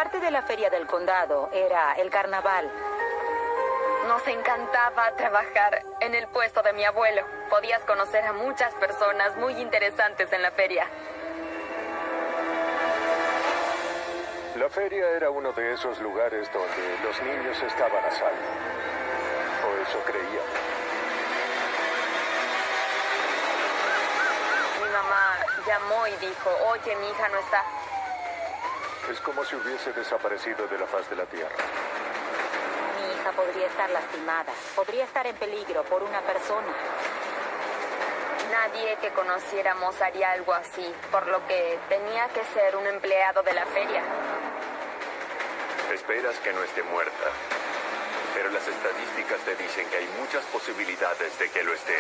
Parte de la feria del condado era el carnaval. Nos encantaba trabajar en el puesto de mi abuelo. Podías conocer a muchas personas muy interesantes en la feria. La feria era uno de esos lugares donde los niños estaban a salvo. O eso creían. Mi mamá llamó y dijo, oye, mi hija no está. Es como si hubiese desaparecido de la faz de la tierra. Mi hija podría estar lastimada, podría estar en peligro por una persona. Nadie que conociéramos haría algo así, por lo que tenía que ser un empleado de la feria. Esperas que no esté muerta, pero las estadísticas te dicen que hay muchas posibilidades de que lo esté.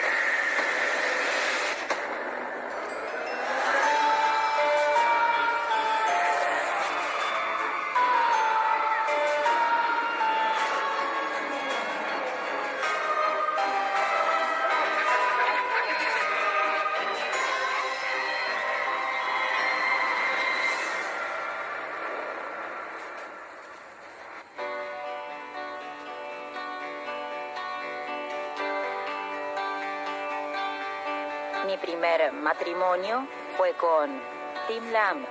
Mi primer matrimonio fue con Tim Lamb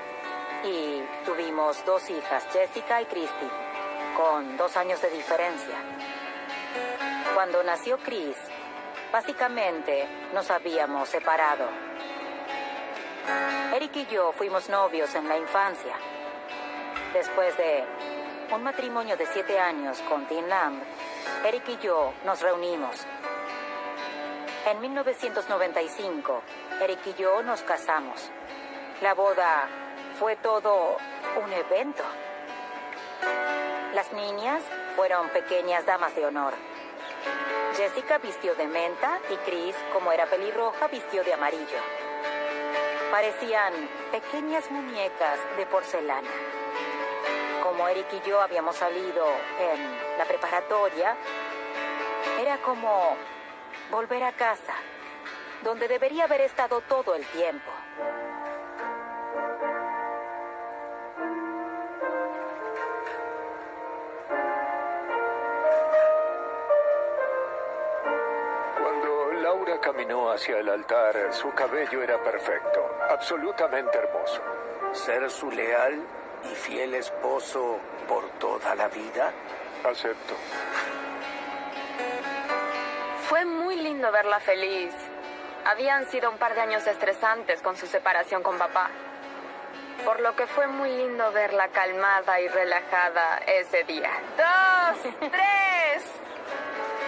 y tuvimos 2 hijas, Jessica y Christy, con 2 años de diferencia. Cuando nació Chris, básicamente nos habíamos separado. Eric y yo fuimos novios en la infancia. Después de un matrimonio de 7 años con Tim Lamb, Eric y yo nos reunimos. En 1995, Eric y yo nos casamos. La boda fue todo un evento. Las niñas fueron pequeñas damas de honor. Jessica vistió de menta y Chris, como era pelirroja, vistió de amarillo. Parecían pequeñas muñecas de porcelana. Como Eric y yo habíamos salido en la preparatoria, era como volver a casa, donde debería haber estado todo el tiempo. Cuando Laura caminó hacia el altar, su cabello era perfecto, absolutamente hermoso. ¿Ser su leal y fiel esposo por toda la vida? Acepto. Fue muy lindo verla feliz. Habían sido un par de años estresantes con su separación con papá. Por lo que fue muy lindo verla calmada y relajada ese día. 2, 3.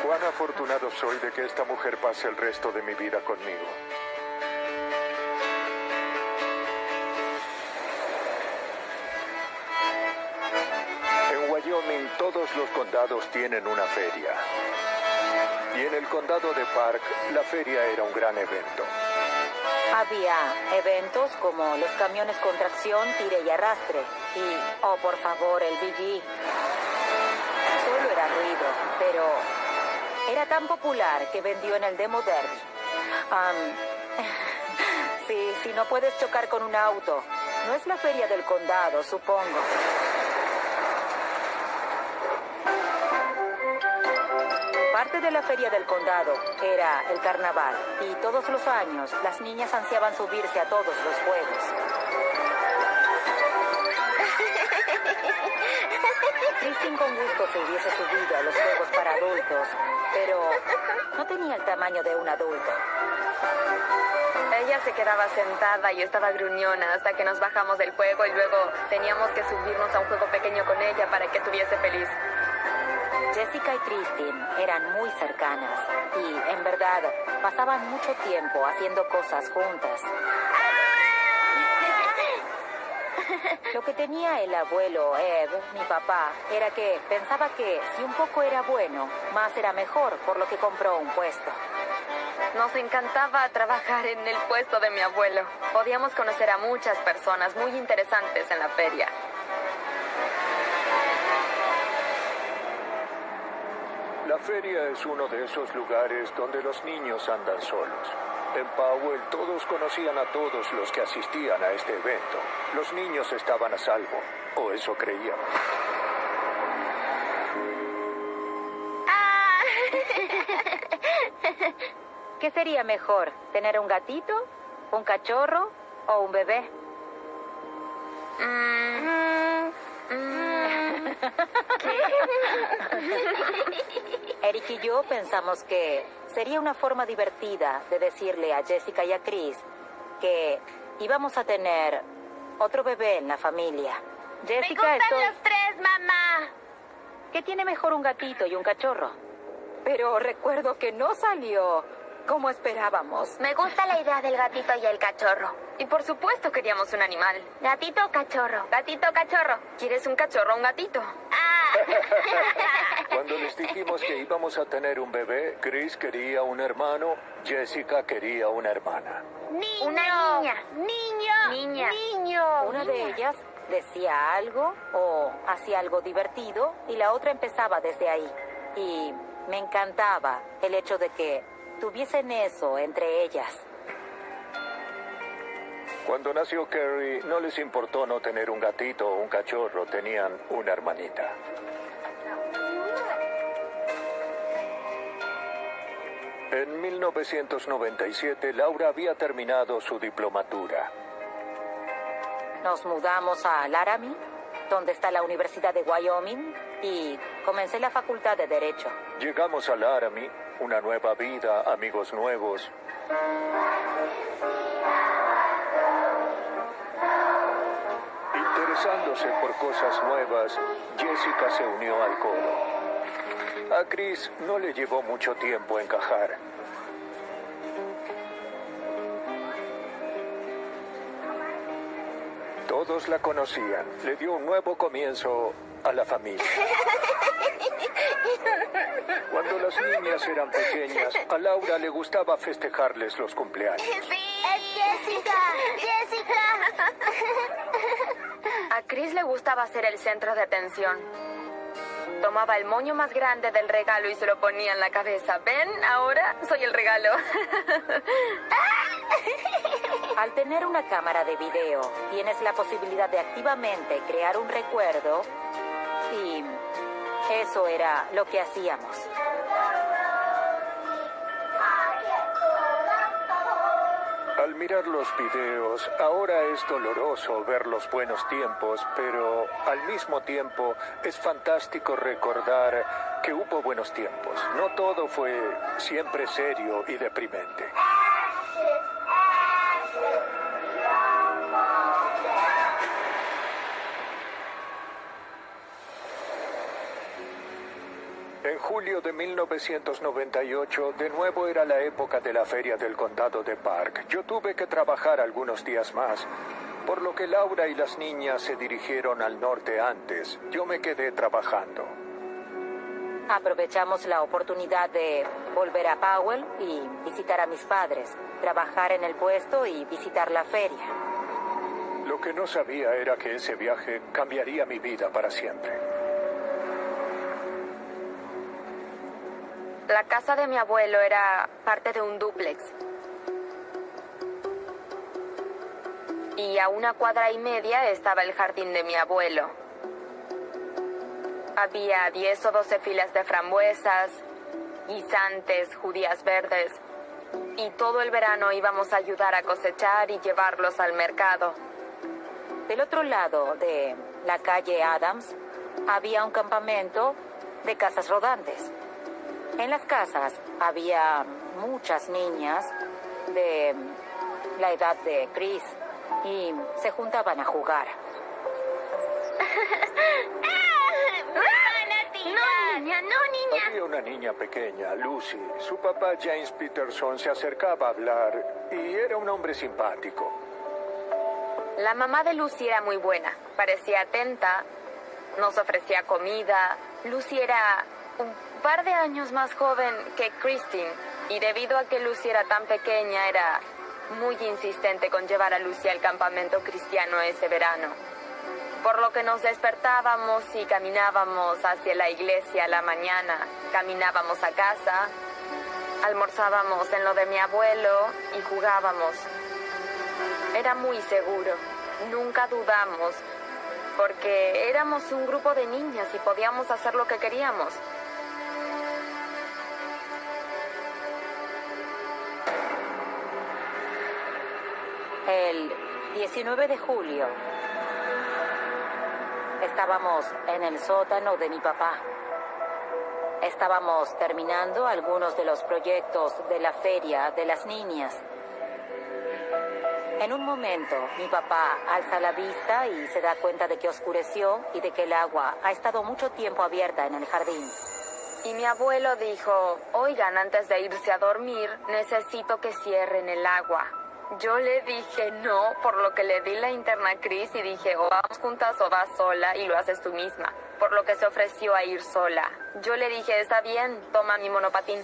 Cuán afortunado soy de que esta mujer pase el resto de mi vida conmigo. En Wyoming todos los condados tienen una feria. Y en el condado de Park, la feria era un gran evento. Había eventos como los camiones con tracción, tire y arrastre. Y, oh, por favor, el Big E. Solo era ruido, pero era tan popular que vendió en el Demo Derby. Sí, si no puedes chocar con un auto. No es la feria del condado, supongo. Parte de la feria del condado era el carnaval y todos los años las niñas ansiaban subirse a todos los juegos. Christine con gusto se hubiese subido a los juegos para adultos, pero no tenía el tamaño de un adulto. Ella se quedaba sentada y estaba gruñona hasta que nos bajamos del juego y luego teníamos que subirnos a un juego pequeño con ella para que estuviese feliz. Jessica y Christine eran muy cercanas y, en verdad, pasaban mucho tiempo haciendo cosas juntas. Lo que tenía el abuelo Ed, mi papá, era que pensaba que si un poco era bueno, más era mejor, por lo que compró un puesto. Nos encantaba trabajar en el puesto de mi abuelo. Podíamos conocer a muchas personas muy interesantes en la feria. La feria es uno de esos lugares donde los niños andan solos. En Powell todos conocían a todos los que asistían a este evento. Los niños estaban a salvo, o eso creíamos. ¿Qué sería mejor? ¿Tener un gatito, un cachorro o un bebé? Eric y yo pensamos que sería una forma divertida de decirle a Jessica y a Chris que íbamos a tener otro bebé en la familia. Jessica, Me gustan los tres, mamá. ¿Qué tiene mejor un gatito y un cachorro? Pero recuerdo que no salió como esperábamos. Me gusta la idea del gatito y el cachorro. Y por supuesto queríamos un animal. ¿Gatito o cachorro? Gatito, cachorro. ¿Quieres un cachorro o un gatito? Cuando les dijimos que íbamos a tener un bebé, Chris quería un hermano, Jessica quería una hermana. Niño. Una niña. Niño. Niña. Niño. Una de ellas decía algo o hacía algo divertido y la otra empezaba desde ahí. Y me encantaba el hecho de que tuviesen eso entre ellas. Cuando nació Carrie, no les importó no tener un gatito o un cachorro, tenían una hermanita. En 1997, Laura había terminado su diplomatura. Nos mudamos a Laramie, donde está la Universidad de Wyoming, y comencé la facultad de Derecho. Llegamos a Laramie, una nueva vida, amigos nuevos. Interesándose por cosas nuevas, Jessica se unió al coro. A Chris no le llevó mucho tiempo encajar. Todos la conocían. Le dio un nuevo comienzo a la familia. Cuando las niñas eran pequeñas, a Laura le gustaba festejarles los cumpleaños. Sí. Es Jessica. Jessica. A Chris le gustaba ser el centro de atención. Tomaba el moño más grande del regalo y se lo ponía en la cabeza. ¿Ven? Ahora soy el regalo. Al tener una cámara de video, tienes la posibilidad de activamente crear un recuerdo y eso era lo que hacíamos. Al mirar los videos, ahora es doloroso ver los buenos tiempos, pero al mismo tiempo es fantástico recordar que hubo buenos tiempos. No todo fue siempre serio y deprimente. En julio de 1998, de nuevo era la época de la feria del condado de Park. Yo tuve que trabajar algunos días más, por lo que Laura y las niñas se dirigieron al norte antes. Yo me quedé trabajando. Aprovechamos la oportunidad de volver a Powell y visitar a mis padres, trabajar en el puesto y visitar la feria. Lo que no sabía era que ese viaje cambiaría mi vida para siempre. La casa de mi abuelo era parte de un dúplex. Y a 1,5 cuadras estaba el jardín de mi abuelo. Había 10 o 12 filas de frambuesas, guisantes, judías verdes. Y todo el verano íbamos a ayudar a cosechar y llevarlos al mercado. Del otro lado de la calle Adams había un campamento de casas rodantes. En las casas había muchas niñas de la edad de Chris y se juntaban a jugar. No, niña, no, niña. Había una niña pequeña, Lucy. Su papá, James Peterson, se acercaba a hablar y era un hombre simpático. La mamá de Lucy era muy buena. Parecía atenta, nos ofrecía comida. Lucy era un par de años más joven que Christine y debido a que Lucy era tan pequeña era muy insistente con llevar a Lucy al campamento cristiano ese verano. Por lo que nos despertábamos y caminábamos hacia la iglesia a la mañana, caminábamos a casa, Almorzábamos en lo de mi abuelo y jugábamos. Era muy seguro. Nunca dudamos, porque éramos un grupo de niñas y podíamos hacer lo que queríamos. El 19 de julio estábamos en el sótano de mi papá. Estábamos terminando algunos de los proyectos de la feria de las niñas. En un momento, mi papá alza la vista y se da cuenta de que oscureció y de que el agua ha estado mucho tiempo abierta en el jardín. Y mi abuelo dijo, oigan, antes de irse a dormir, necesito que cierren el agua. Yo le dije no, por lo que le di la linterna a Chris y dije, o vamos juntas o vas sola y lo haces tú misma. Por lo que se ofreció a ir sola. Yo le dije, está bien, toma mi monopatín.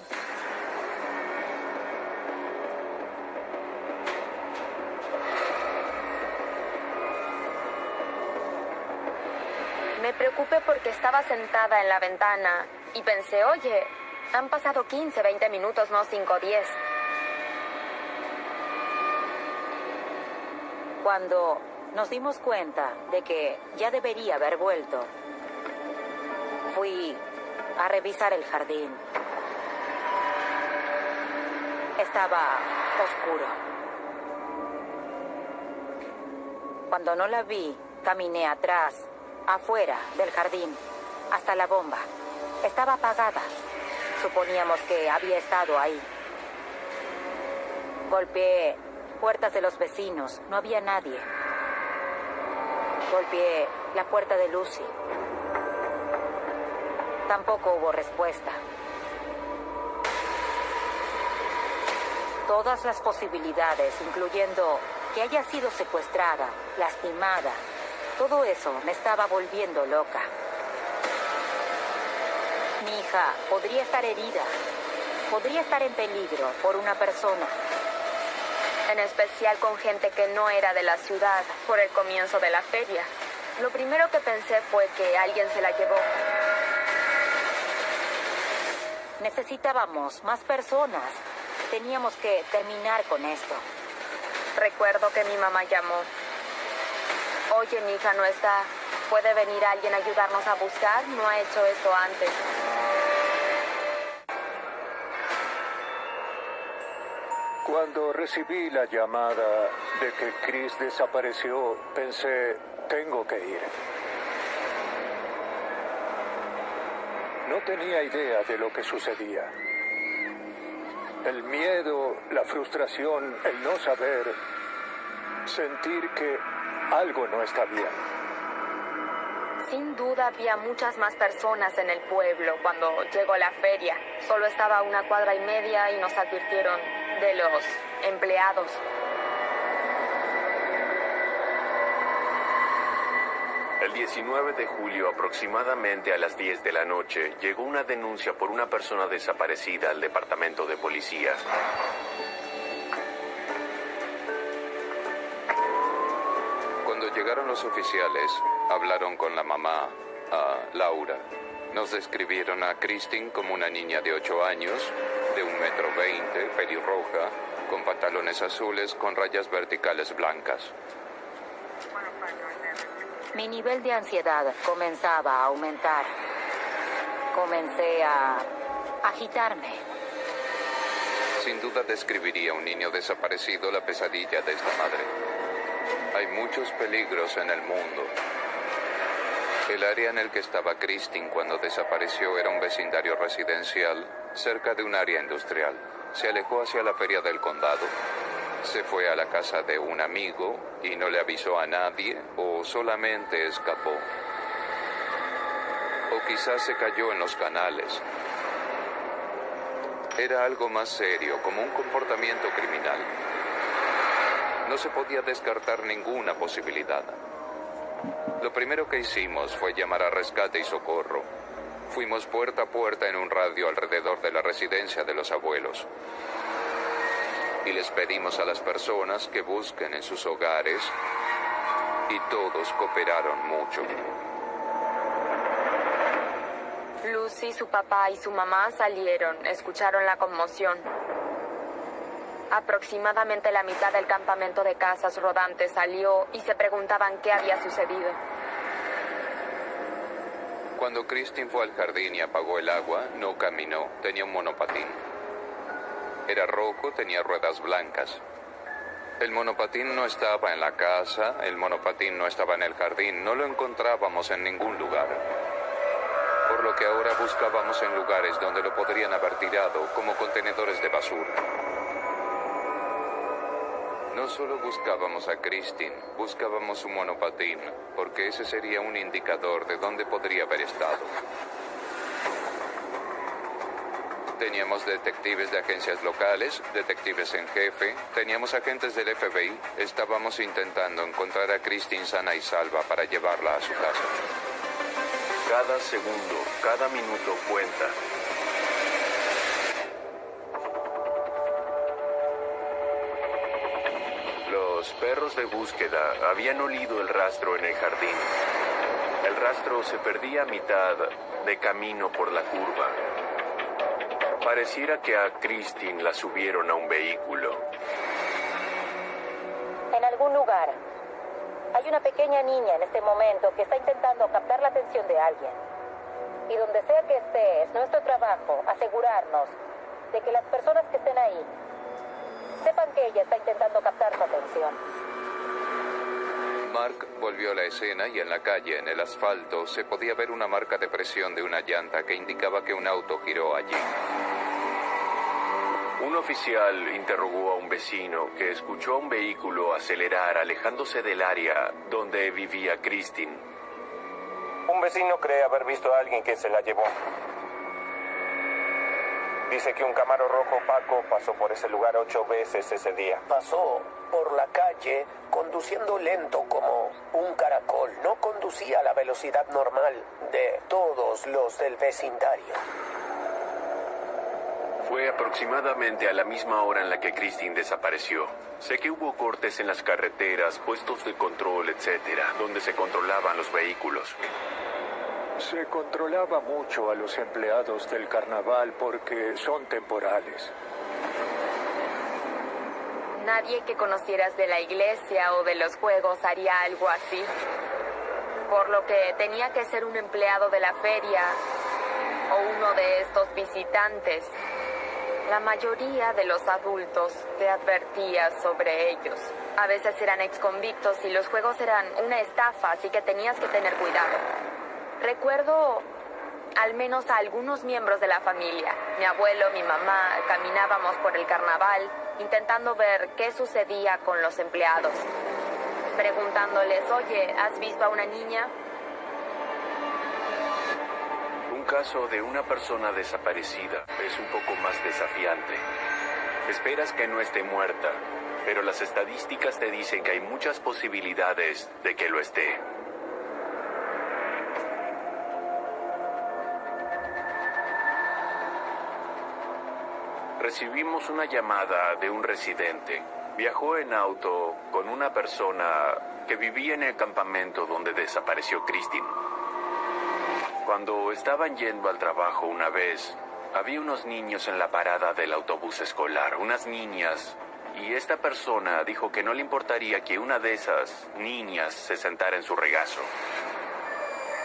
Me preocupé porque estaba sentada en la ventana y pensé, oye, han pasado 15, 20 minutos, no 5 o 10. Cuando nos dimos cuenta de que ya debería haber vuelto, fui a revisar el jardín. Estaba oscuro. Cuando no la vi, caminé atrás, afuera del jardín, hasta la bomba. Estaba apagada. Suponíamos que había estado ahí. Golpeé puertas de los vecinos. No había nadie. Golpeé la puerta de Lucy. Tampoco hubo respuesta. Todas las posibilidades, incluyendo que haya sido secuestrada, lastimada, todo eso me estaba volviendo loca. Mi hija podría estar herida, podría estar en peligro por una persona. En especial con gente que no era de la ciudad, por el comienzo de la feria. Lo primero que pensé fue que alguien se la llevó. Necesitábamos más personas. Teníamos que terminar con esto. Recuerdo que mi mamá llamó. Oye, mi hija no está. ¿Puede venir alguien a ayudarnos a buscar? No ha hecho esto antes. Cuando recibí la llamada de que Chris desapareció, pensé, tengo que ir. No tenía idea de lo que sucedía. El miedo, la frustración, el no saber, sentir que algo no está bien. Sin duda había muchas más personas en el pueblo cuando llegó la feria. Solo estaba a 1,5 cuadras y nos advirtieron de los empleados. El 19 de julio, aproximadamente a las 10 de la noche, llegó una denuncia por una persona desaparecida al departamento de policía. Cuando llegaron los oficiales, hablaron con la mamá, Laura. Nos describieron a Christine como una niña de 8 años, de 1,20 m, pelirroja, con pantalones azules con rayas verticales blancas. Mi nivel de ansiedad comenzaba a aumentar. Comencé a agitarme. Sin duda describiría un niño desaparecido la pesadilla de esta madre. Hay muchos peligros en el mundo. El área en el que estaba Christine cuando desapareció era un vecindario residencial cerca de un área industrial. Se alejó hacia la feria del condado. Se fue a la casa de un amigo y no le avisó a nadie o solamente escapó. O quizás se cayó en los canales. Era algo más serio, como un comportamiento criminal. No se podía descartar ninguna posibilidad. Lo primero que hicimos fue llamar a rescate y socorro. Fuimos puerta a puerta en un radio alrededor de la residencia de los abuelos. Y les pedimos a las personas que busquen en sus hogares y todos cooperaron mucho. Lucy, su papá y su mamá salieron, escucharon la conmoción. Aproximadamente la mitad del campamento de casas rodantes salió y se preguntaban qué había sucedido. Cuando Christine fue al jardín y apagó el agua, no caminó, tenía un monopatín. Era rojo, tenía ruedas blancas. El monopatín no estaba en la casa, el monopatín no estaba en el jardín, no lo encontrábamos en ningún lugar. Por lo que ahora buscábamos en lugares donde lo podrían haber tirado, como contenedores de basura. No solo buscábamos a Christine, buscábamos su monopatín, porque ese sería un indicador de dónde podría haber estado. Teníamos detectives de agencias locales, detectives en jefe, teníamos agentes del FBI. Estábamos intentando encontrar a Christine sana y salva para llevarla a su casa. Cada segundo, cada minuto cuenta. Los perros de búsqueda habían olido el rastro en el jardín. El rastro se perdía a mitad de camino por la curva. Pareciera que a Christine la subieron a un vehículo. En algún lugar hay una pequeña niña en este momento que está intentando captar la atención de alguien. Y donde sea que esté, es nuestro trabajo asegurarnos de que las personas que estén ahí sepan que ella está intentando captar su atención. Mark volvió a la escena y en la calle, en el asfalto, se podía ver una marca de presión de una llanta que indicaba que un auto giró allí. Un oficial interrogó a un vecino que escuchó a un vehículo acelerar alejándose del área donde vivía Christine. Un vecino cree haber visto a alguien que se la llevó. Dice que un Camaro rojo opaco pasó por ese lugar 8 veces ese día. Pasó por la calle conduciendo lento como un caracol. No conducía a la velocidad normal de todos los del vecindario. Fue aproximadamente a la misma hora en la que Christine desapareció. Sé que hubo cortes en las carreteras, puestos de control, etcétera, donde se controlaban los vehículos. Se controlaba mucho a los empleados del carnaval porque son temporales. Nadie que conocieras de la iglesia o de los juegos haría algo así. Por lo que tenía que ser un empleado de la feria o uno de estos visitantes. La mayoría de los adultos te advertía sobre ellos. A veces eran exconvictos y los juegos eran una estafa, así que tenías que tener cuidado. Recuerdo al menos a algunos miembros de la familia. Mi abuelo, mi mamá, caminábamos por el carnaval intentando ver qué sucedía con los empleados. Preguntándoles, oye, ¿has visto a una niña? Un caso de una persona desaparecida es un poco más desafiante. Esperas que no esté muerta, pero las estadísticas te dicen que hay muchas posibilidades de que lo esté. Recibimos una llamada de un residente. Viajó en auto con una persona que vivía en el campamento donde desapareció Christine. Cuando estaban yendo al trabajo una vez, había unos niños en la parada del autobús escolar, unas niñas, y esta persona dijo que no le importaría que una de esas niñas se sentara en su regazo.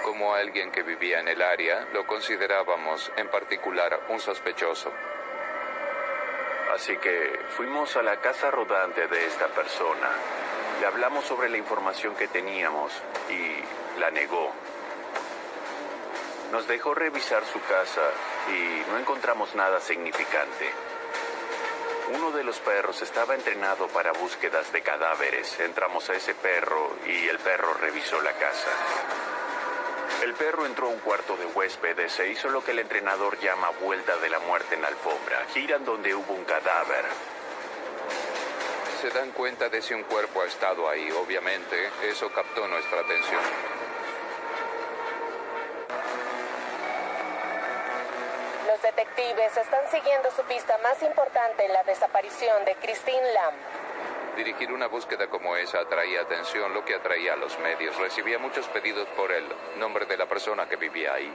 Como alguien que vivía en el área, lo considerábamos en particular un sospechoso. Así que fuimos a la casa rodante de esta persona. Le hablamos sobre la información que teníamos y la negó. Nos dejó revisar su casa y no encontramos nada significante. Uno de los perros estaba entrenado para búsquedas de cadáveres. Entramos a ese perro y el perro revisó la casa. El perro entró a un cuarto de huéspedes e hizo lo que el entrenador llama vuelta de la muerte en la alfombra. Giran donde hubo un cadáver. Se dan cuenta de si un cuerpo ha estado ahí. Obviamente, eso captó nuestra atención. Los detectives están siguiendo su pista más importante en la desaparición de Christine Lamb. Dirigir una búsqueda como esa atraía atención, lo que atraía a los medios. Recibía muchos pedidos por el nombre de la persona que vivía ahí.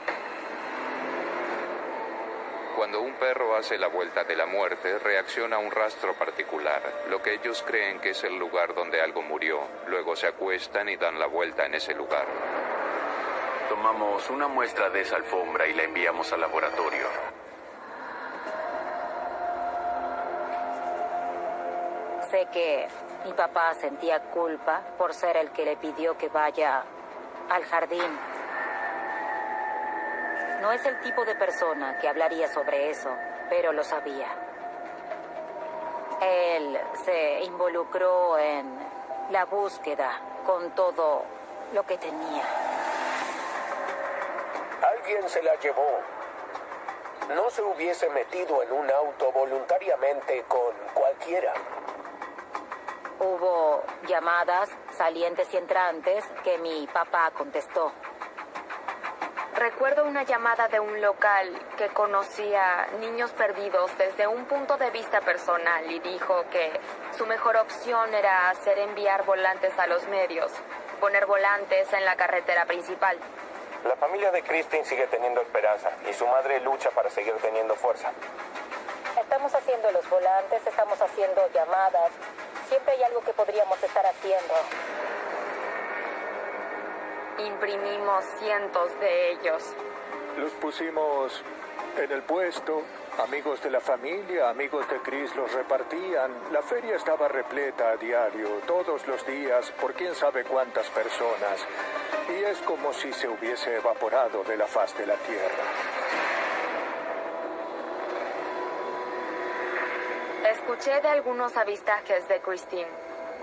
Cuando un perro hace la vuelta de la muerte, reacciona a un rastro particular, lo que ellos creen que es el lugar donde algo murió. Luego se acuestan y dan la vuelta en ese lugar. Tomamos una muestra de esa alfombra y la enviamos al laboratorio. Sé que mi papá sentía culpa por ser el que le pidió que vaya al jardín. No es el tipo de persona que hablaría sobre eso, pero lo sabía. Él se involucró en la búsqueda con todo lo que tenía. Alguien se la llevó. No se hubiese metido en un auto voluntariamente con cualquiera. Hubo llamadas salientes y entrantes que mi papá contestó. Recuerdo una llamada de un local que conocía niños perdidos desde un punto de vista personal y dijo que su mejor opción era hacer enviar volantes a los medios, poner volantes en la carretera principal. La familia de Christine sigue teniendo esperanza y su madre lucha para seguir teniendo fuerza. Estamos haciendo los volantes, estamos haciendo llamadas. Siempre hay algo que podríamos estar haciendo. Imprimimos cientos de ellos. Los pusimos en el puesto. Amigos de la familia, amigos de Chris los repartían. La feria estaba repleta a diario, todos los días, por quién sabe cuántas personas. Y es como si se hubiese evaporado de la faz de la tierra. Escuché de algunos avistajes de Christine.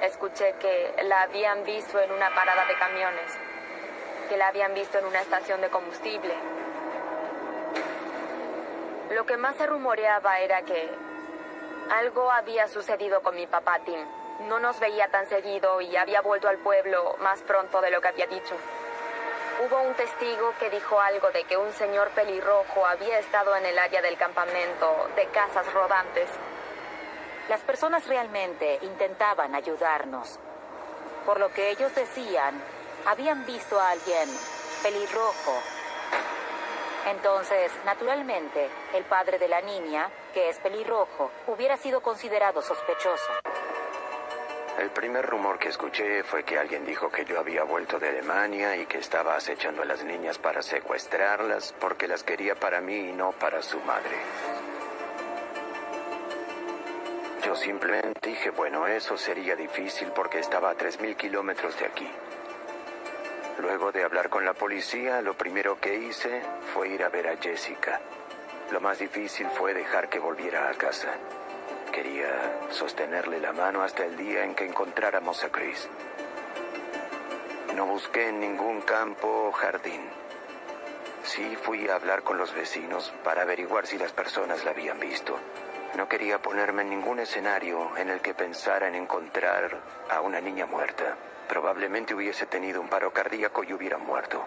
Escuché que la habían visto en una parada de camiones, que la habían visto en una estación de combustible. Lo que más se rumoreaba era que algo había sucedido con mi papá Tim. No nos veía tan seguido y había vuelto al pueblo más pronto de lo que había dicho. Hubo un testigo que dijo algo de que un señor pelirrojo había estado en el área del campamento de casas rodantes. Las personas realmente intentaban ayudarnos. Por lo que ellos decían, habían visto a alguien pelirrojo. Entonces, naturalmente, el padre de la niña, que es pelirrojo, hubiera sido considerado sospechoso. El primer rumor que escuché fue que alguien dijo que yo había vuelto de Alemania y que estaba acechando a las niñas para secuestrarlas porque las quería para mí y no para su madre. Yo simplemente dije, bueno, eso sería difícil porque estaba a 3.000 kilómetros de aquí. Luego de hablar con la policía, lo primero que hice fue ir a ver a Jessica. Lo más difícil fue dejar que volviera a casa. Quería sostenerle la mano hasta el día en que encontráramos a Chris. No busqué en ningún campo o jardín. Sí fui a hablar con los vecinos para averiguar si las personas la habían visto. No quería ponerme en ningún escenario en el que pensara en encontrar a una niña muerta. Probablemente hubiese tenido un paro cardíaco y hubiera muerto.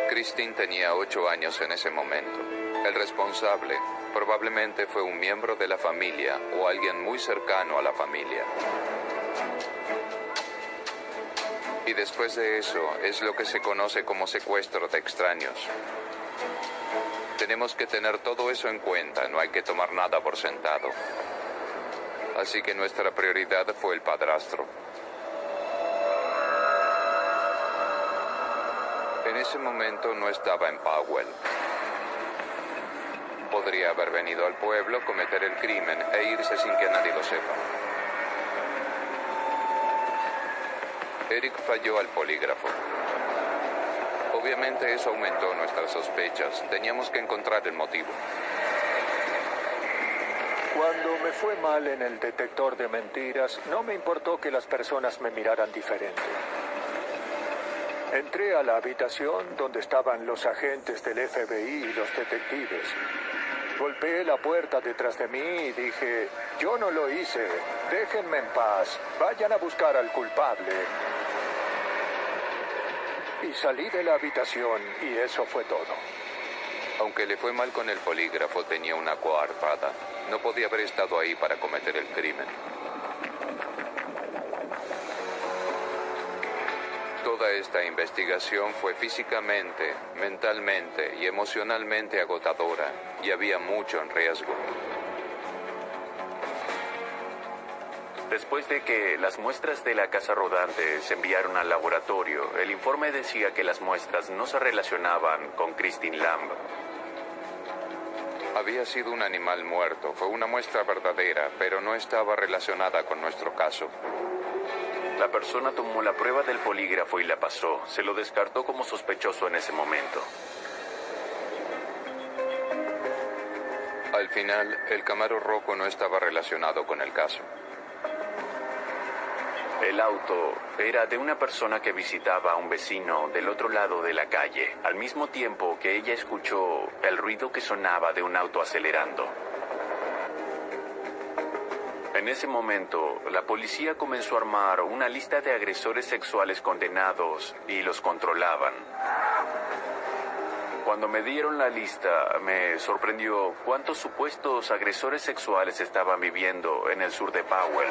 Christine tenía 8 años en ese momento. El responsable probablemente fue un miembro de la familia o alguien muy cercano a la familia. Y después de eso es lo que se conoce como secuestro de extraños. Tenemos que tener todo eso en cuenta, no hay que tomar nada por sentado. Así que nuestra prioridad fue el padrastro. En ese momento no estaba en Powell. Podría haber venido al pueblo, cometer el crimen e irse sin que nadie lo sepa. Eric falló al polígrafo. Obviamente eso aumentó nuestras sospechas. Teníamos que encontrar el motivo. Cuando me fue mal en el detector de mentiras, no me importó que las personas me miraran diferente. Entré a la habitación donde estaban los agentes del FBI y los detectives. Golpeé la puerta detrás de mí y dije, yo no lo hice, déjenme en paz, vayan a buscar al culpable. Y salí de la habitación y eso fue todo. Aunque le fue mal con el polígrafo, tenía una coartada. No podía haber estado ahí para cometer el crimen. Toda esta investigación fue físicamente, mentalmente y emocionalmente agotadora, y había mucho en riesgo. Después de que las muestras de la casa rodante se enviaron al laboratorio, el informe decía que las muestras no se relacionaban con Christine Lamb. Había sido un animal muerto, fue una muestra verdadera, pero no estaba relacionada con nuestro caso. La persona tomó la prueba del polígrafo y la pasó. Se lo descartó como sospechoso en ese momento. Al final, el Camaro rojo no estaba relacionado con el caso. El auto era de una persona que visitaba a un vecino del otro lado de la calle, al mismo tiempo que ella escuchó el ruido que sonaba de un auto acelerando. En ese momento, la policía comenzó a armar una lista de agresores sexuales condenados y los controlaban. Cuando me dieron la lista, me sorprendió cuántos supuestos agresores sexuales estaban viviendo en el sur de Powell.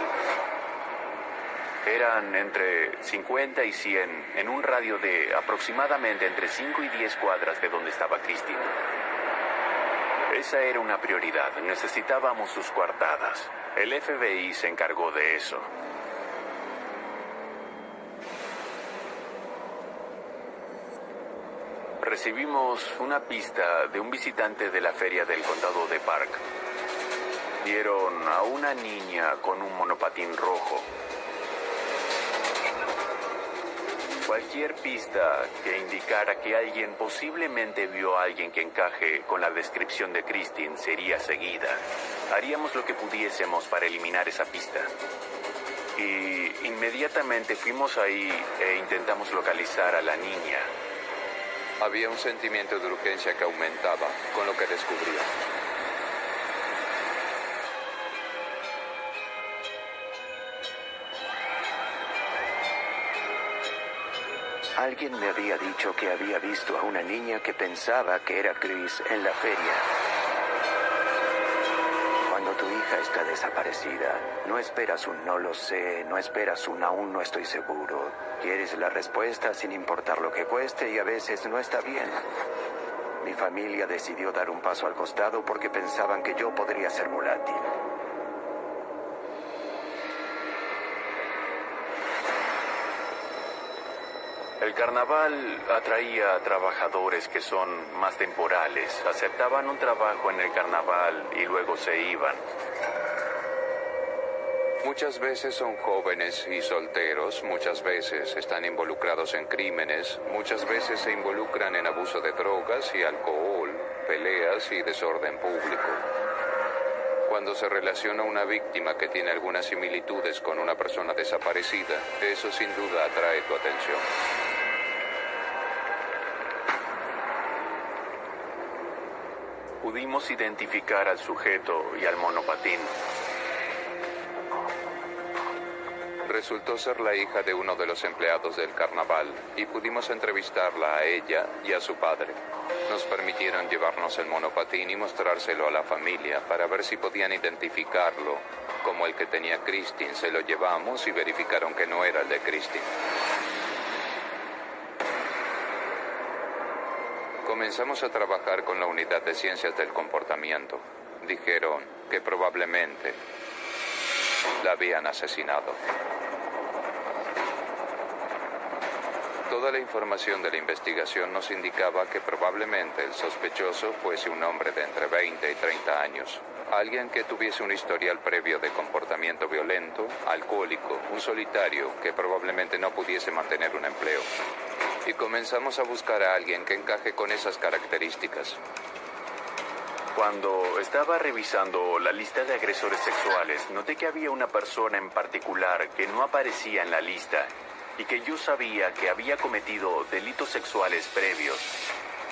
Eran entre 50 y 100 en un radio de aproximadamente entre 5 y 10 cuadras de donde estaba Christine. Esa era una prioridad. Necesitábamos sus coartadas. El FBI se encargó de eso. Recibimos una pista de un visitante de la feria del condado de Park. Vieron a una niña con un monopatín rojo. Cualquier pista que indicara que alguien posiblemente vio a alguien que encaje con la descripción de Christine sería seguida. Haríamos lo que pudiésemos para eliminar esa pista. Y inmediatamente fuimos ahí e intentamos localizar a la niña. Había un sentimiento de urgencia que aumentaba con lo que descubría. Alguien me había dicho que había visto a una niña que pensaba que era Chris en la feria. Cuando tu hija está desaparecida, no esperas un no lo sé, no esperas un aún no estoy seguro. Quieres la respuesta sin importar lo que cueste y a veces no está bien. Mi familia decidió dar un paso al costado porque pensaban que yo podría ser volátil. El carnaval atraía a trabajadores que son más temporales. Aceptaban un trabajo en el carnaval y luego se iban. Muchas veces son jóvenes y solteros, muchas veces están involucrados en crímenes, muchas veces se involucran en abuso de drogas y alcohol, peleas y desorden público. Cuando se relaciona una víctima que tiene algunas similitudes con una persona desaparecida, eso sin duda atrae tu atención. Pudimos identificar al sujeto y al monopatín. Resultó ser la hija de uno de los empleados del carnaval y pudimos entrevistarla a ella y a su padre. Nos permitieron llevarnos el monopatín y mostrárselo a la familia para ver si podían identificarlo como el que tenía Christine. Se lo llevamos y verificaron que no era el de Christine. Comenzamos a trabajar con la unidad de ciencias del comportamiento. Dijeron que probablemente la habían asesinado. Toda la información de la investigación nos indicaba que probablemente el sospechoso fuese un hombre de entre 20 y 30 años. Alguien que tuviese un historial previo de comportamiento violento, alcohólico, un solitario que probablemente no pudiese mantener un empleo. Y comenzamos a buscar a alguien que encaje con esas características. Cuando estaba revisando la lista de agresores sexuales, noté que había una persona en particular que no aparecía en la lista y que yo sabía que había cometido delitos sexuales previos.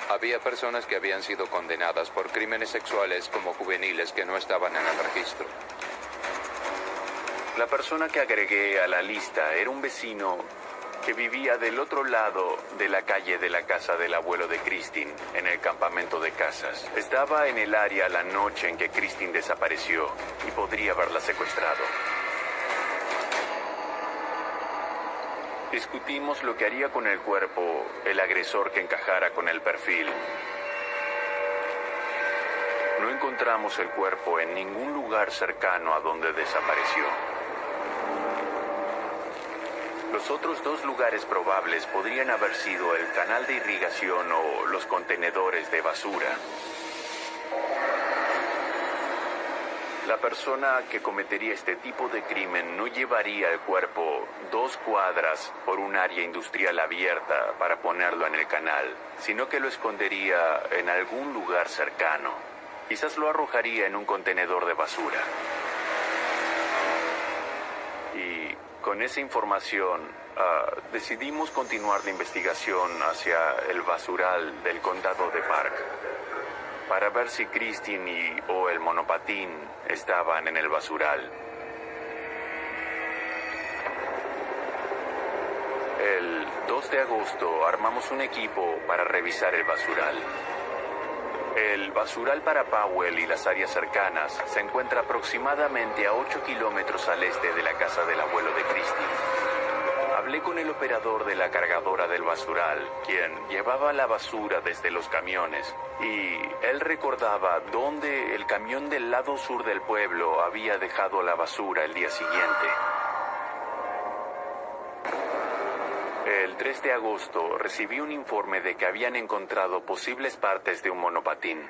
Había personas que habían sido condenadas por crímenes sexuales como juveniles que no estaban en el registro. La persona que agregué a la lista era un vecino que vivía del otro lado de la calle de la casa del abuelo de Christine, en el campamento de casas. Estaba en el área la noche en que Christine desapareció y podría haberla secuestrado. Discutimos lo que haría con el cuerpo el agresor que encajara con el perfil. No encontramos el cuerpo en ningún lugar cercano a donde desapareció. Los otros 2 lugares probables podrían haber sido el canal de irrigación o los contenedores de basura. La persona que cometería este tipo de crimen no llevaría el cuerpo 2 cuadras por un área industrial abierta para ponerlo en el canal, sino que lo escondería en algún lugar cercano. Quizás lo arrojaría en un contenedor de basura. Y con esa información, decidimos continuar la investigación hacia el basural del condado de Park, para ver si Christine o el monopatín estaban en el basural. El 2 de agosto armamos un equipo para revisar el basural. El basural para Powell y las áreas cercanas se encuentra aproximadamente a 8 kilómetros al este de la casa del abuelo de Christine. Hablé con el operador de la cargadora del basural, quien llevaba la basura desde los camiones, y él recordaba dónde el camión del lado sur del pueblo había dejado la basura el día siguiente. El 3 de agosto recibí un informe de que habían encontrado posibles partes de un monopatín.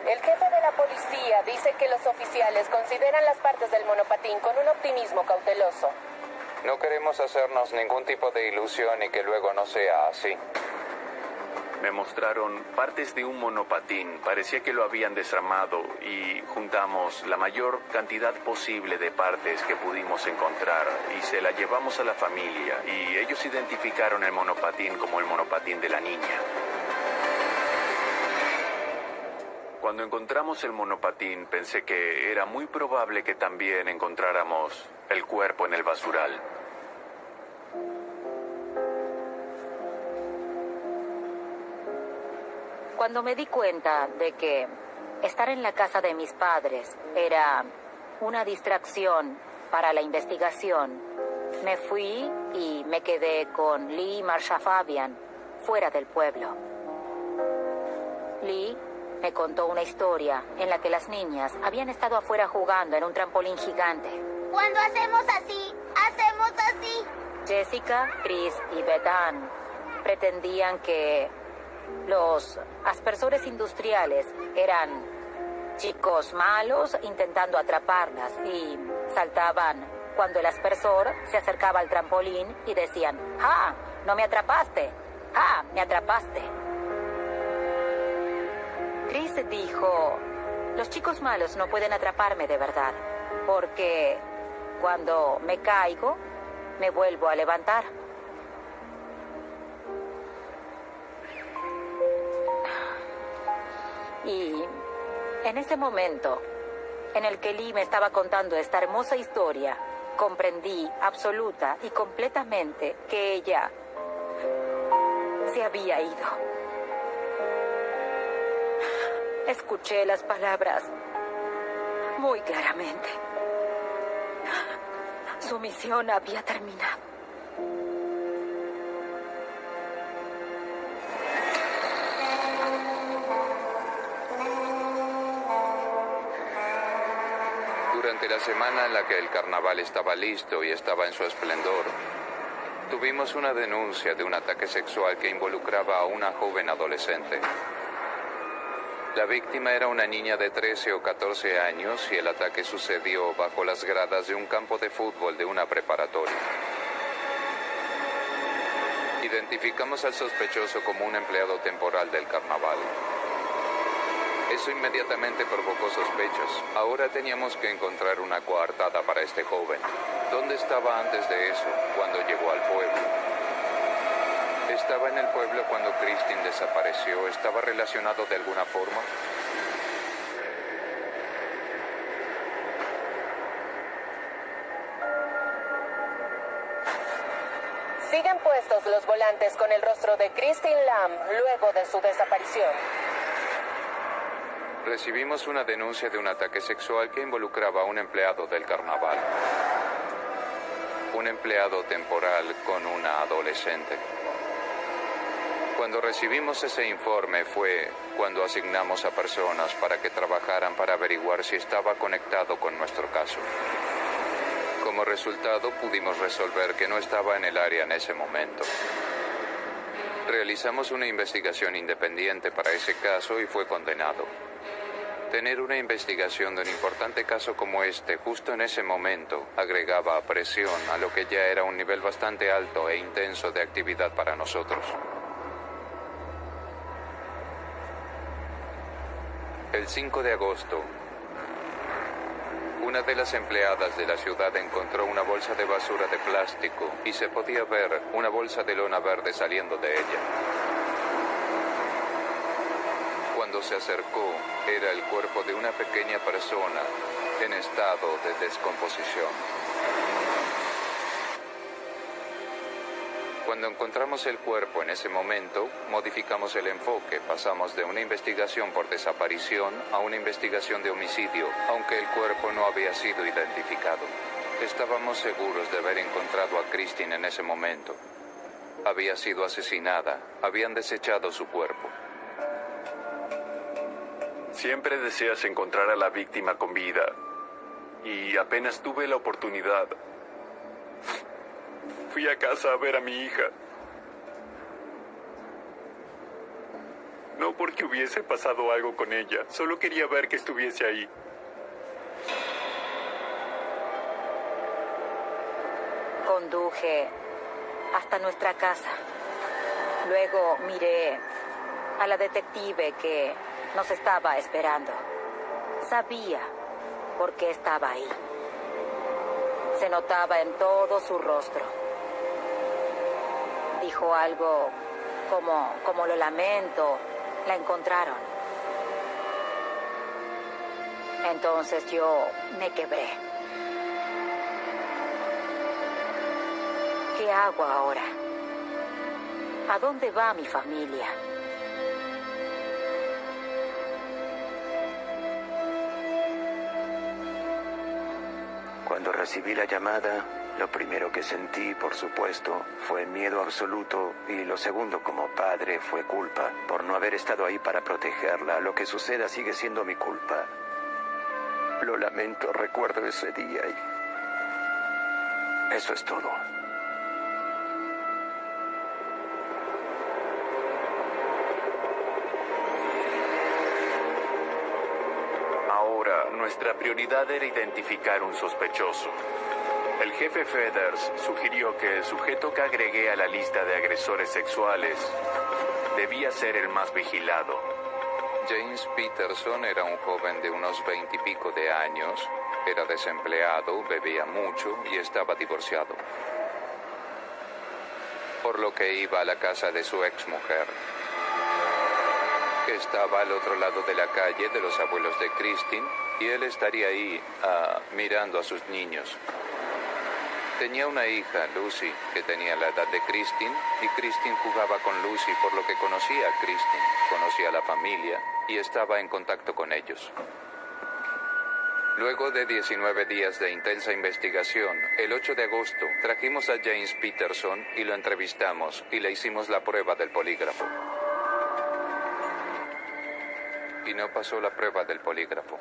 El jefe de la policía dice que los oficiales consideran las partes del monopatín con un optimismo cauteloso. No queremos hacernos ningún tipo de ilusión y que luego no sea así. Me mostraron partes de un monopatín. Parecía que lo habían desarmado y juntamos la mayor cantidad posible de partes que pudimos encontrar y se la llevamos a la familia y ellos identificaron el monopatín como el monopatín de la niña. Cuando encontramos el monopatín pensé que era muy probable que también encontráramos el cuerpo en el basural. Cuando me di cuenta de que estar en la casa de mis padres era una distracción para la investigación, me fui y me quedé con Lee y Marsha Fabian fuera del pueblo. Lee me contó una historia en la que las niñas habían estado afuera jugando en un trampolín gigante. Cuando hacemos así, hacemos así. Jessica, Chris y Beth Ann pretendían que los aspersores industriales eran chicos malos intentando atraparlas y saltaban cuando el aspersor se acercaba al trampolín y decían: ¡Ah! ¡No me atrapaste! ¡Ah! ¡Me atrapaste! Chris dijo: los chicos malos no pueden atraparme de verdad, porque cuando me caigo, me vuelvo a levantar. Y en ese momento en el que Lee me estaba contando esta hermosa historia, comprendí absoluta y completamente que ella se había ido. Escuché las palabras muy claramente. Su misión había terminado. Durante la semana en la que el carnaval estaba listo y estaba en su esplendor, tuvimos una denuncia de un ataque sexual que involucraba a una joven adolescente. La víctima era una niña de 13 o 14 años y el ataque sucedió bajo las gradas de un campo de fútbol de una preparatoria. Identificamos al sospechoso como un empleado temporal del carnaval. Eso inmediatamente provocó sospechas. Ahora teníamos que encontrar una coartada para este joven. ¿Dónde estaba antes de eso, cuando llegó al pueblo? ¿Estaba en el pueblo cuando Christine desapareció? ¿Estaba relacionado de alguna forma? Siguen puestos los volantes con el rostro de Christine Lamb luego de su desaparición. Recibimos una denuncia de un ataque sexual que involucraba a un empleado del carnaval. un empleado temporal con una adolescente. Cuando recibimos ese informe fue cuando asignamos a personas para que trabajaran para averiguar si estaba conectado con nuestro caso. Como resultado, pudimos resolver que no estaba en el área en ese momento. Realizamos una investigación independiente para ese caso y fue condenado. Tener una investigación de un importante caso como este justo en ese momento agregaba presión a lo que ya era un nivel bastante alto e intenso de actividad para nosotros. El 5 de agosto, una de las empleadas de la ciudad encontró una bolsa de basura de plástico y se podía ver una bolsa de lona verde saliendo de ella. Cuando se acercó, era el cuerpo de una pequeña persona en estado de descomposición. Cuando encontramos el cuerpo en ese momento, modificamos el enfoque. Pasamos de una investigación por desaparición a una investigación de homicidio, aunque el cuerpo no había sido identificado. Estábamos seguros de haber encontrado a Christine en ese momento. Había sido asesinada. Habían desechado su cuerpo. Siempre deseas encontrar a la víctima con vida. Y apenas tuve la oportunidad, fui a casa a ver a mi hija. No porque hubiese pasado algo con ella, solo quería ver que estuviese ahí. Conduje hasta nuestra casa. Luego miré a la detective que nos estaba esperando. Sabía por qué estaba ahí. Se notaba en todo su rostro. Dijo algo como lo lamento, la encontraron. Entonces yo me quebré. ¿Qué hago ahora? ¿A dónde va mi familia? Cuando recibí la llamada, lo primero que sentí, por supuesto, fue miedo absoluto y lo segundo, como padre, fue culpa por no haber estado ahí para protegerla. Lo que suceda sigue siendo mi culpa. Lo lamento, recuerdo ese día y eso es todo. Ahora, nuestra prioridad era identificar un sospechoso. El jefe Feathers sugirió que el sujeto que agregué a la lista de agresores sexuales debía ser el más vigilado. James Peterson era un joven de unos 20 y pico de años. Era desempleado, bebía mucho y estaba divorciado. Por lo que iba a la casa de su exmujer, que estaba al otro lado de la calle de los abuelos de Christine, y él estaría ahí mirando a sus niños. Tenía una hija, Lucy, que tenía la edad de Christine, y Christine jugaba con Lucy, por lo que conocía a Christine, conocía a la familia y estaba en contacto con ellos. Luego de 19 días de intensa investigación, el 8 de agosto trajimos a James Peterson y lo entrevistamos y le hicimos la prueba del polígrafo. Y no pasó la prueba del polígrafo.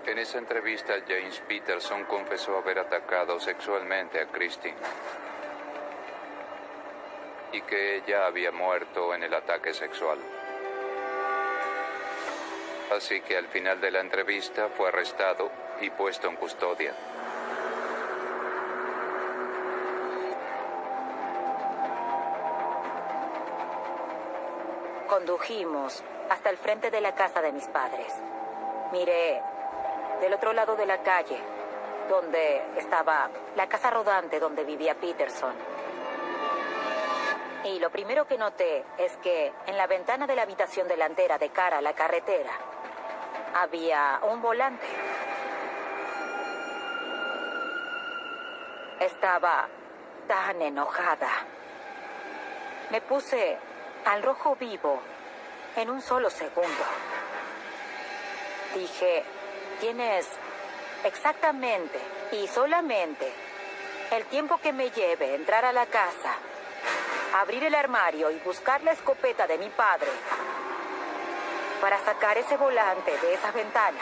En esa entrevista, James Peterson confesó haber atacado sexualmente a Christine y que ella había muerto en el ataque sexual. Así que al final de la entrevista fue arrestado y puesto en custodia. Condujimos hasta el frente de la casa de mis padres. Miré del otro lado de la calle, donde estaba la casa rodante donde vivía Peterson. Y lo primero que noté es que en la ventana de la habitación delantera de cara a la carretera había un volante. Estaba tan enojada. Me puse al rojo vivo en un solo segundo. Dije, ¿quién es Exactamente, y solamente el tiempo que me lleve entrar a la casa, abrir el armario y buscar la escopeta de mi padre para sacar ese volante de esa ventana,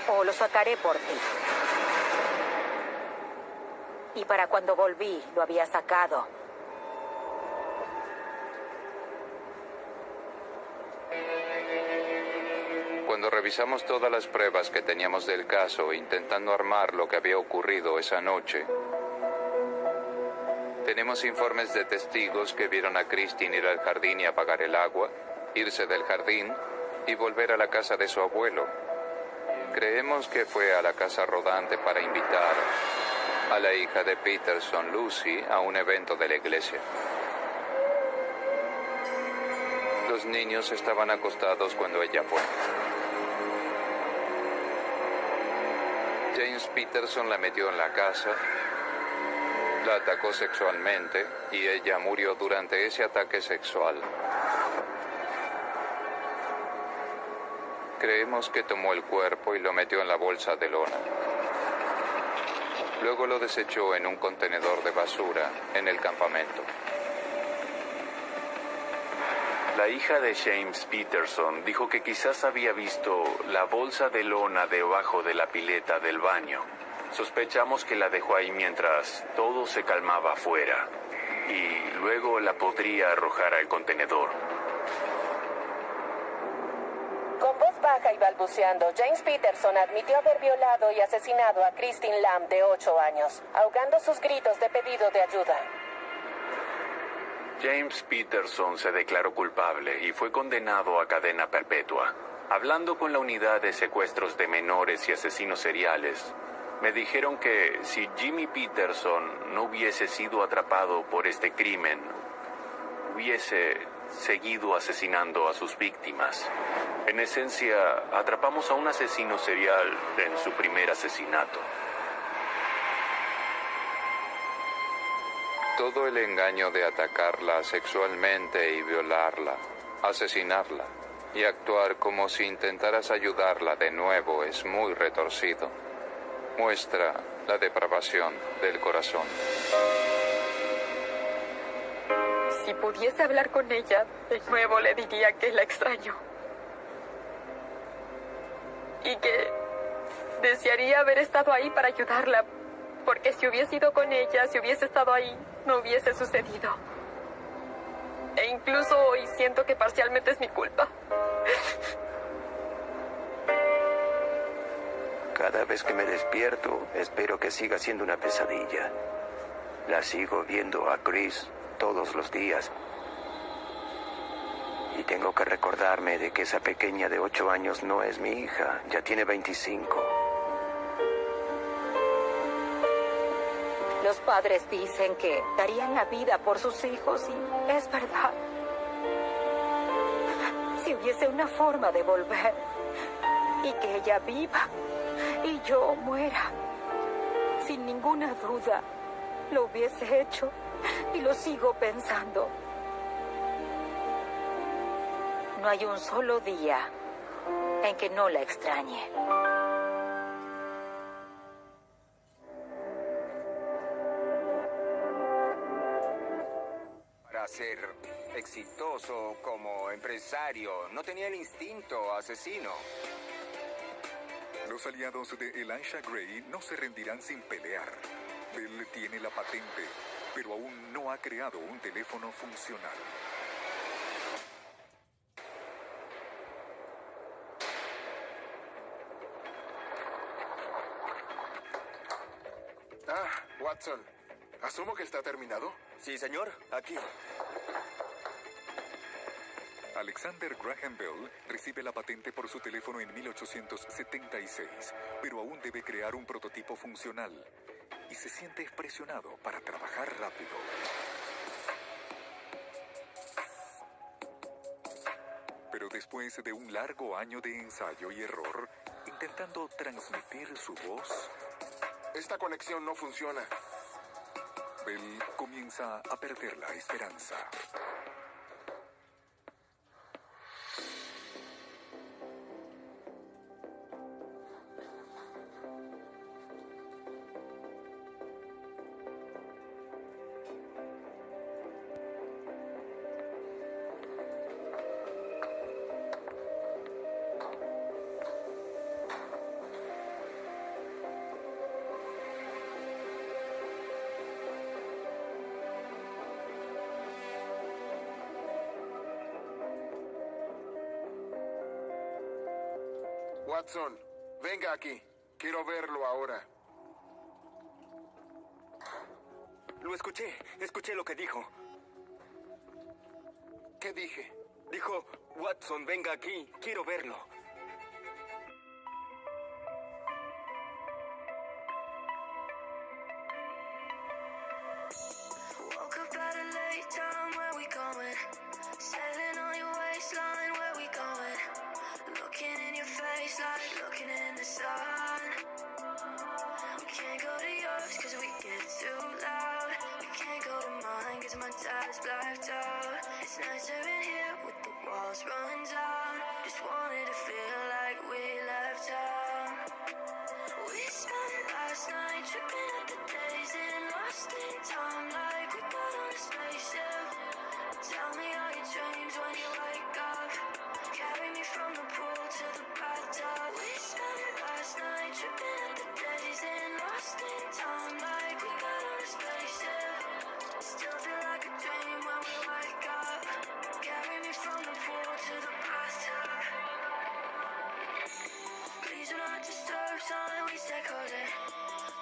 o lo sacaré por ti. Y para cuando volví, lo había sacado. Cuando revisamos todas las pruebas que teníamos del caso, intentando armar lo que había ocurrido esa noche, tenemos informes de testigos que vieron a Christine ir al jardín y apagar el agua, irse del jardín y volver a la casa de su abuelo. Creemos que fue a la casa rodante para invitar a la hija de Peterson, Lucy, a un evento de la iglesia. Los niños estaban acostados cuando ella fue. James Peterson la metió en la casa, la atacó sexualmente y ella murió durante ese ataque sexual. Creemos que tomó el cuerpo y lo metió en la bolsa de lona. Luego lo desechó en un contenedor de basura en el campamento. La hija de James Peterson dijo que quizás había visto la bolsa de lona debajo de la pileta del baño. Sospechamos que la dejó ahí mientras todo se calmaba afuera y luego la podría arrojar al contenedor. Con voz baja y balbuceando, James Peterson admitió haber violado y asesinado a Christine Lamb, de 8 años, ahogando sus gritos de pedido de ayuda. James Peterson se declaró culpable y fue condenado a cadena perpetua. Hablando con la unidad de secuestros de menores y asesinos seriales, me dijeron que si Jimmy Peterson no hubiese sido atrapado por este crimen, hubiese seguido asesinando a sus víctimas. En esencia, atrapamos a un asesino serial en su primer asesinato. Todo el engaño de atacarla sexualmente y violarla, asesinarla y actuar como si intentaras ayudarla de nuevo es muy retorcido. Muestra la depravación del corazón. Si pudiese hablar con ella, de nuevo le diría que la extraño. Y que desearía haber estado ahí para ayudarla, porque si hubiese ido con ella, si hubiese estado ahí, no hubiese sucedido. E incluso hoy siento que parcialmente es mi culpa. Cada vez que me despierto, espero que siga siendo una pesadilla. La sigo viendo a Chris todos los días. Y tengo que recordarme de que esa pequeña de 8 años no es mi hija, ya tiene 25. Los padres dicen que darían la vida por sus hijos y es verdad. Si hubiese una forma de volver y que ella viva y yo muera, sin ninguna duda, lo hubiese hecho y lo sigo pensando. No hay un solo día en que no la extrañe. Para ser exitoso como empresario, no tenía el instinto asesino. Los aliados de Elisha Gray no se rendirán sin pelear. Bell tiene la patente, pero aún no ha creado un teléfono funcional. Watson, asumo que está terminado. Sí, señor, aquí. Alexander Graham Bell recibe la patente por su teléfono en 1876, pero aún debe crear un prototipo funcional y se siente presionado para trabajar rápido. Pero después de un largo año de ensayo y error, intentando transmitir su voz, esta conexión no funciona. Bell comienza a perder la esperanza. Watson, venga aquí. Quiero verlo ahora. Lo escuché. Escuché lo que dijo. ¿Qué dije? Dijo, Watson, venga aquí. Quiero verlo. Woke up at a late time, where we going? Sailing on your waistline, where we going? Looking in your face like looking in the sun. We can't go to yours cause we get too loud. We can't go to mine cause my dad's blacked out. It's nicer in here with the walls run down. Just wanted to feel like we left town. We spent last night tripping at the days and lost in time like we got on a spaceship. Tell me all your dreams when you wake up. Carry me from the pool to the bathtub. We spent last night tripping at the days and lost in time like we got on a spaceship. Still feel like a dream when we wake up. Carry me from the pool to the bathtub. Please do not disturb, son, we stay cozy.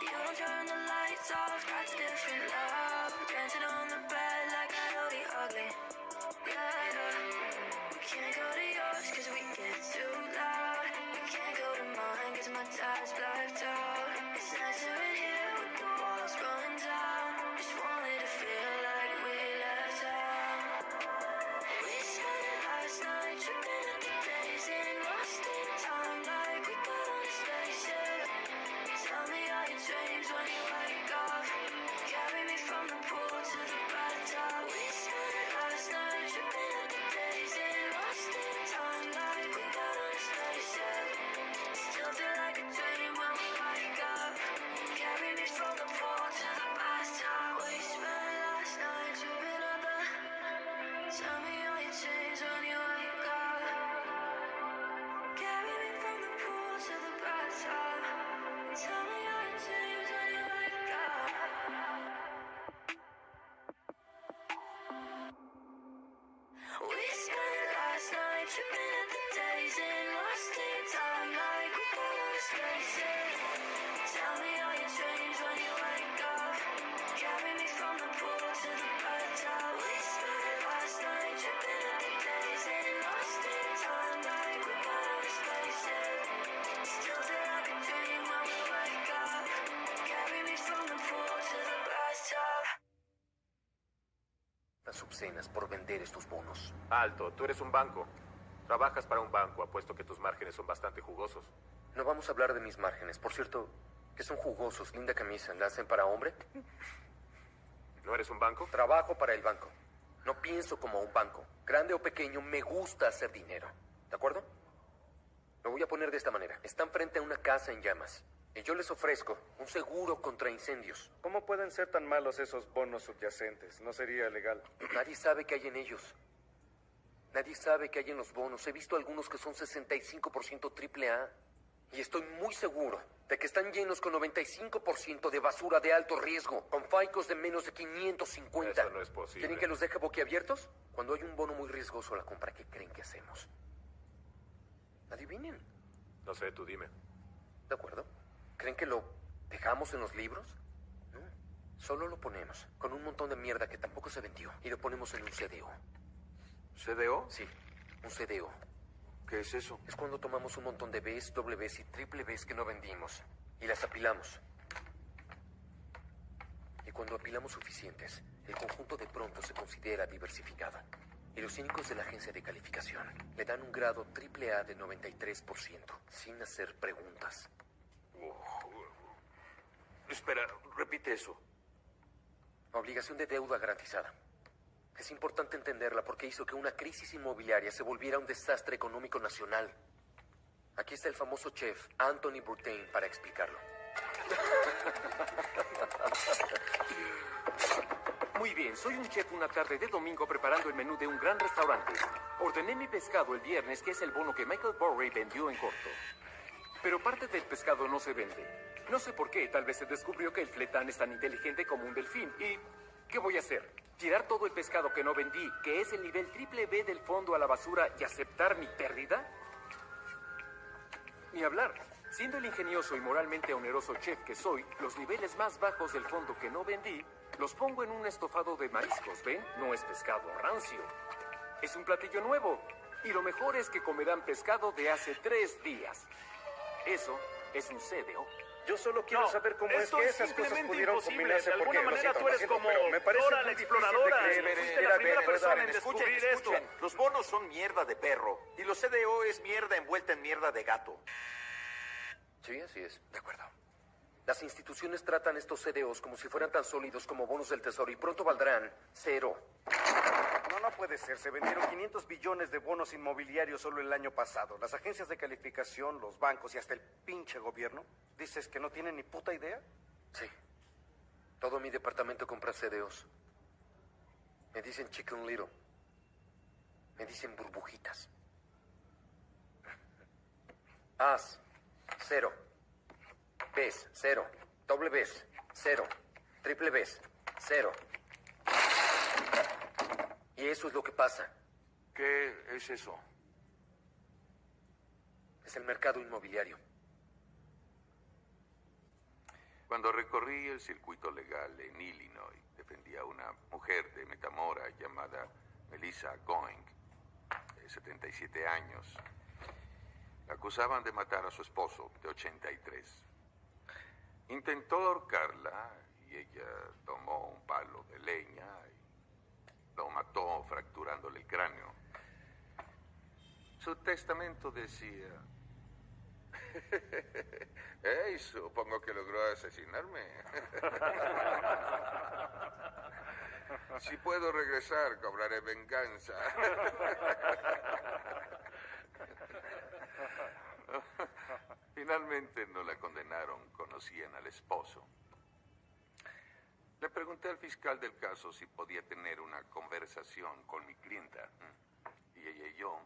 You don't turn the lights off, that's a different love. Dancing on the bed like I know the ugly. Yeah, yeah. We can't go to yours cause we get too loud. We can't go to mine cause my dad's blacked out. It's nicer in here with the walls run down. Just wanted to feel like we left town. We spent last night tripping at the days and lost in time like we got on a spaceship. Tell me all your dreams when you wake up. Carry me from the pool to the bathtub. We spent last night tripping at the days and lost in time like we got on a spaceship. Still feel like a dream when we wake up. Carry me from the pool to the bathtub. We spent last night tripping at the. Tell me all your dreams when you wake up. Carry me from the pool to the bathtub. Tell me all your dreams when you wake up. We spent last night tripping at the days and lost in time like we got on a spaceship. Tell me all your dreams when you wake up. Carry me from the pool to the bathtub. We spent last night tripping at the days and lost in time like we got on a spaceship. Still feel like a dream when we wake up. Carry me from the pool to the bathtub. Las obscenas por vender estos bonos. Alto, tú eres un banco. Trabajas para un banco, apuesto que tus márgenes son bastante jugosos. No vamos a hablar de mis márgenes. Por cierto, que son jugosos. Linda camisa. ¿La hacen para hombre? ¿No eres un banco? Trabajo para el banco. No pienso como un banco. Grande o pequeño, me gusta hacer dinero. ¿De acuerdo? Lo voy a poner de esta manera. Están frente a una casa en llamas. Y yo les ofrezco un seguro contra incendios. ¿Cómo pueden ser tan malos esos bonos subyacentes? No sería legal. Nadie sabe qué hay en ellos. Nadie sabe qué hay en los bonos. He visto algunos que son 65% triple A. Y estoy muy seguro de que están llenos con 95% de basura de alto riesgo, con FICOs de menos de 550. Eso no es posible. ¿Quieren que los deje boquiabiertos? Cuando hay un bono muy riesgoso a la compra, ¿qué creen que hacemos? Adivinen. No sé, tú dime. ¿De acuerdo? ¿Creen que lo dejamos en los libros? No. Solo lo ponemos con un montón de mierda que tampoco se vendió y lo ponemos en un CDO. ¿CDO? Sí, un CDO. ¿Qué es eso? Es cuando tomamos un montón de Bs, Ws y triple Bs que no vendimos y las apilamos. Y cuando apilamos suficientes, el conjunto de pronto se considera diversificado. Y los cínicos de la agencia de calificación le dan un grado triple A de 93%, sin hacer preguntas. Espera, repite eso. Obligación de deuda garantizada. Es importante entenderla porque hizo que una crisis inmobiliaria se volviera un desastre económico nacional. Aquí está el famoso chef Anthony Bourdain para explicarlo. Muy bien, soy un chef una tarde de domingo preparando el menú de un gran restaurante. Ordené mi pescado el viernes, que es el bono que Michael Burry vendió en corto. Pero parte del pescado no se vende. No sé por qué, tal vez se descubrió que el fletán es tan inteligente como un delfín. ¿Y qué voy a hacer? ¿Tirar todo el pescado que no vendí, que es el nivel triple B del fondo, a la basura y aceptar mi pérdida? Ni hablar. Siendo el ingenioso y moralmente oneroso chef que soy, los niveles más bajos del fondo que no vendí, los pongo en un estofado de mariscos, ¿ven? No es pescado rancio. Es un platillo nuevo. Y lo mejor es que comerán pescado de hace 3 días. Eso es un CDO. Yo solo quiero saber cómo es que esas cosas pudieron combinarse. De alguna manera tú eres como pero me parece Dora muy la difícil exploradora. de creer. Fuiste la primera persona en descubrir esto. Los bonos son mierda de perro. Y los CDO es mierda envuelta en mierda de gato. Sí, así es. De acuerdo. Las instituciones tratan estos CDOs como si fueran tan sólidos como bonos del tesoro y pronto valdrán 0. No puede ser. Se vendieron 500 billones de bonos inmobiliarios solo el año pasado. Las agencias de calificación, los bancos y hasta el pinche gobierno. ¿Dices que no tienen ni puta idea? Sí. Todo mi departamento compra CDOs. Me dicen Chicken Little. Me dicen burbujitas. As, 0. Bs, 0. Doble Bs, 0. Triple Bs, 0. Y eso es lo que pasa. ¿Qué es eso? Es el mercado inmobiliario. Cuando recorrí el circuito legal en Illinois, defendí a una mujer de Metamora llamada Melissa Going, de 77 años. La acusaban de matar a su esposo, de 83. Intentó ahorcarla y ella tomó un palo de leña y lo mató fracturándole el cráneo. Su testamento decía... ¡Ey! Supongo que logró asesinarme. Si puedo regresar, cobraré venganza. Finalmente no la condenaron, conocían al esposo. Le pregunté al fiscal del caso si podía tener una conversación con mi clienta. Y ella y yo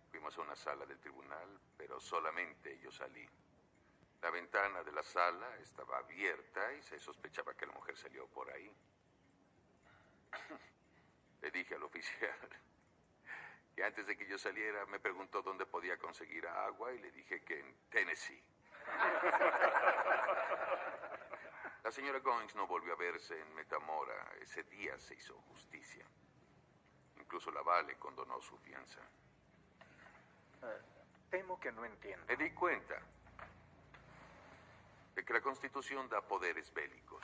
fuimos a una sala del tribunal, pero solamente yo salí. La ventana de la sala estaba abierta y se sospechaba que la mujer salió por ahí. Le dije al oficial que antes de que yo saliera me preguntó dónde podía conseguir agua y le dije que en Tennessee. La señora Goings no volvió a verse en Metamora. Ese día se hizo justicia. Incluso la Vale condonó su fianza. Temo que no entiendo. Me di cuenta de que la Constitución da poderes bélicos.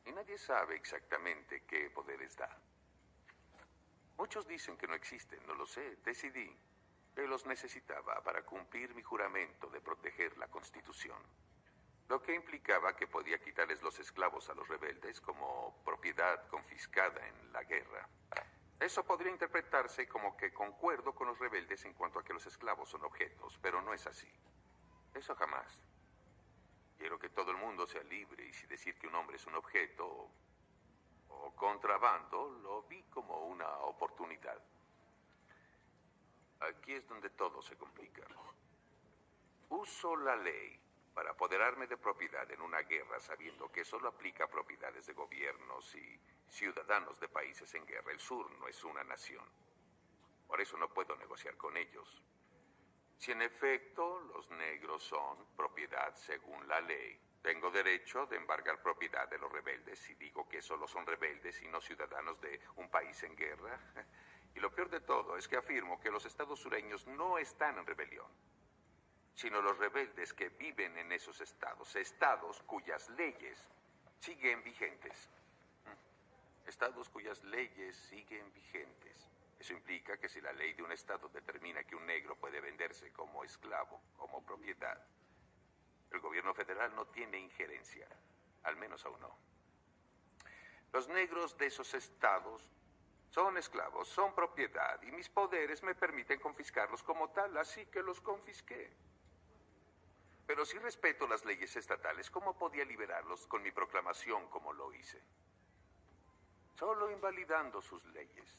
Y nadie sabe exactamente qué poderes da. Muchos dicen que no existen, no lo sé. Decidí que los necesitaba para cumplir mi juramento de proteger la Constitución. Lo que implicaba que podía quitarles los esclavos a los rebeldes como propiedad confiscada en la guerra. Eso podría interpretarse como que concuerdo con los rebeldes en cuanto a que los esclavos son objetos, pero no es así. Eso jamás. Quiero que todo el mundo sea libre y si decir que un hombre es un objeto o contrabando, lo vi como una oportunidad. Aquí es donde todo se complica. Uso la ley para apoderarme de propiedad en una guerra sabiendo que solo aplica a propiedades de gobiernos y ciudadanos de países en guerra. El sur no es una nación. Por eso no puedo negociar con ellos. Si en efecto los negros son propiedad según la ley, tengo derecho de embargar propiedad de los rebeldes si digo que solo son rebeldes y no ciudadanos de un país en guerra. Y lo peor de todo es que afirmo que los estados sureños no están en rebelión, sino los rebeldes que viven en esos estados, estados cuyas leyes siguen vigentes. Estados cuyas leyes siguen vigentes. Eso implica que si la ley de un estado determina que un negro puede venderse como esclavo, como propiedad, el gobierno federal no tiene injerencia, al menos aún no. Los negros de esos estados son esclavos, son propiedad, y mis poderes me permiten confiscarlos como tal, así que los confisqué. Pero si respeto las leyes estatales, ¿cómo podía liberarlos con mi proclamación como lo hice? Solo invalidando sus leyes.